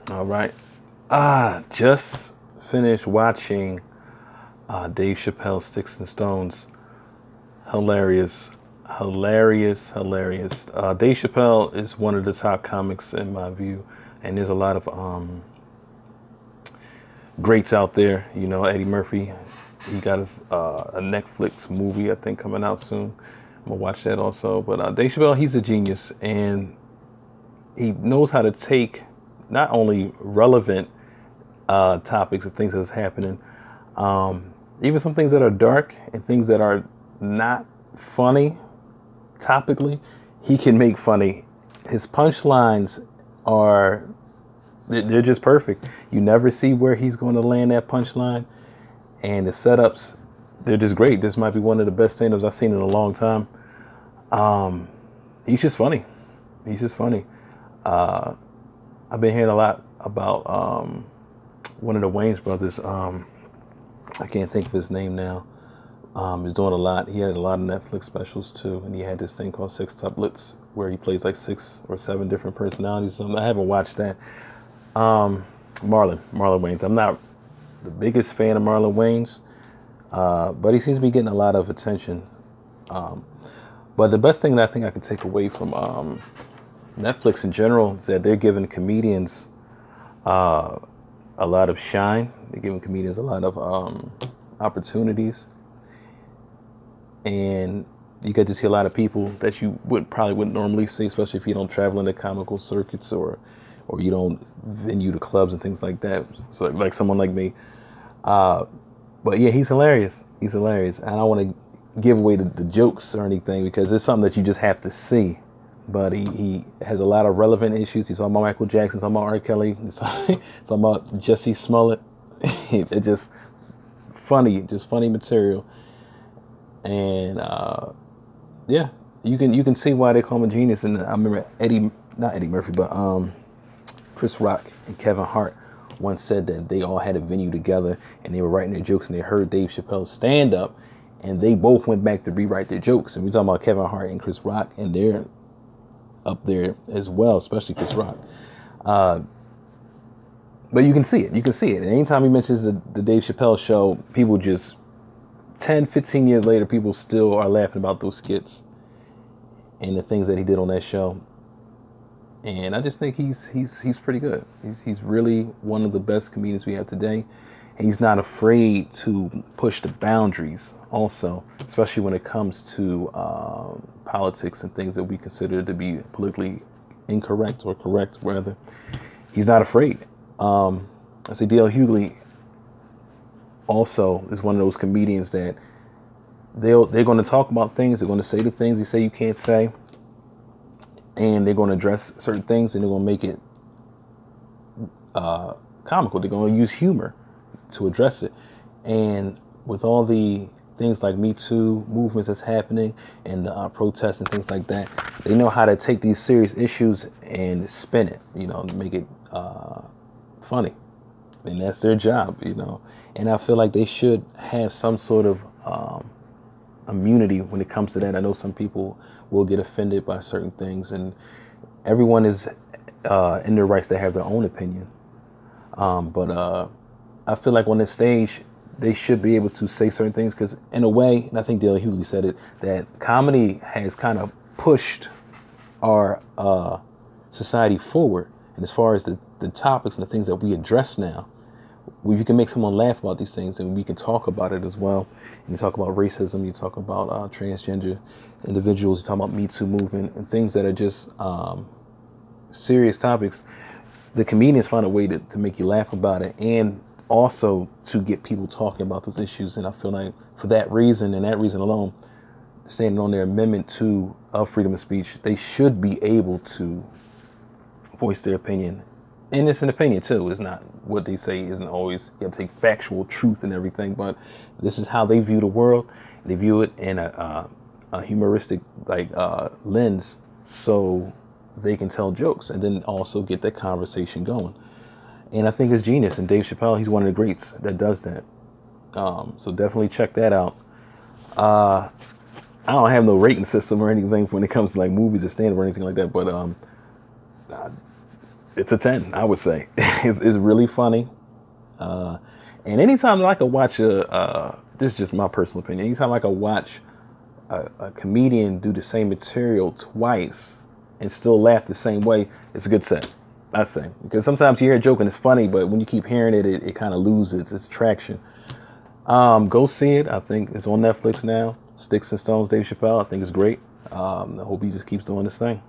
All right. Just finished watching Dave Chappelle's Sticks and Stones. Hilarious, hilarious, hilarious. Dave Chappelle is one of the top comics in my view, and there's a lot of greats out there. You know, Eddie Murphy. He got a Netflix movie I think coming out soon. I'm gonna watch that also. But Dave Chappelle, he's a genius, and he knows how to take not only relevant topics and things that's happening, even some things that are dark and things that are not funny topically, he can make funny. His punchlines are they're just perfect. You never see where he's going to land that punchline, and the setups they're just great. This might be one of the best stand-ups I've seen in a long time. He's just funny. He's just funny. I've been hearing a lot about one of the Wayans brothers. I can't think of his name now. He's doing a lot. He has a lot of Netflix specials too, and he had this thing called Six Tuplets, where he plays like 6 or 7 different personalities. So I haven't watched that. Marlon Wayans. I'm not the biggest fan of Marlon Wayans, but he seems to be getting a lot of attention. But the best thing that I think I can take away from Netflix in general is that they're giving comedians a lot of shine. They're giving comedians a lot of opportunities, and you get to see a lot of people that you probably wouldn't normally see, especially if you don't travel in the comical circuits or you don't venue to clubs and things like that. So like someone like me. But yeah, he's hilarious. He's hilarious. I don't want to give away the jokes or anything because it's something that you just have to see. But he has a lot of relevant issues. He's talking about Michael Jackson, he's talking about R. Kelly, he's talking about Jesse Smollett. It's just funny material. And yeah, you can see why they call him a genius. And I remember not Eddie Murphy, but Chris Rock and Kevin Hart once said that they all had a venue together and they were writing their jokes and they heard Dave Chappelle's stand up and they both went back to rewrite their jokes. And we're talking about Kevin Hart and Chris Rock, and they're up there as well, especially Chris Rock. But you can see it. You can see it. And anytime he mentions the Dave Chappelle show, people just 10, 15 years later, people still are laughing about those skits and the things that he did on that show. And I just think he's pretty good. He's really one of the best comedians we have today. And he's not afraid to push the boundaries also, especially when it comes to politics and things that we consider to be politically incorrect or correct, rather. He's not afraid. I say D.L. Hughley also is one of those comedians that they're going to talk about things. They're going to say the things they say you can't say. And they're going to address certain things and they're going to make it comical. They're going to use humor to address it. And with all the things like Me Too movements that's happening and the protests and things like that, they know how to take these serious issues and spin it, make it funny. And that's their job, And I feel like they should have some sort of immunity when it comes to that. I know some people will get offended by certain things, and everyone is in their rights to have their own opinion. But I feel like on this stage, they should be able to say certain things because, in a way, and I think Dale Hughley said it, that comedy has kind of pushed our society forward. And as far as the topics and the things that we address now, you can make someone laugh about these things and we can talk about it as well. And you talk about racism, you talk about transgender individuals, you talk about Me Too movement and things that are just serious topics. The comedians find a way to make you laugh about it and also to get people talking about those issues. And I feel like for that reason and that reason alone, standing on their amendment to freedom of speech, they should be able to voice their opinion. And it's an opinion too. It's not what they say isn't always, you have to take factual truth and everything, but this is how they view the world. They view it in a humoristic lens, so they can tell jokes and then also get that conversation going. And I think it's genius. And Dave Chappelle, he's one of the greats that does that. So definitely check that out. I don't have no rating system or anything when it comes to like movies or stand-up or anything like that, but It's a 10, I would say. It's really funny. And anytime I could watch this is just my personal opinion. Anytime I could watch a comedian do the same material twice and still laugh the same way, it's a good set. I say, because sometimes you hear a joke and it's funny, but when you keep hearing it, it kind of loses its traction. Go see it. I think it's on Netflix now. Sticks and Stones, Dave Chappelle. I think it's great. I hope he just keeps doing this thing.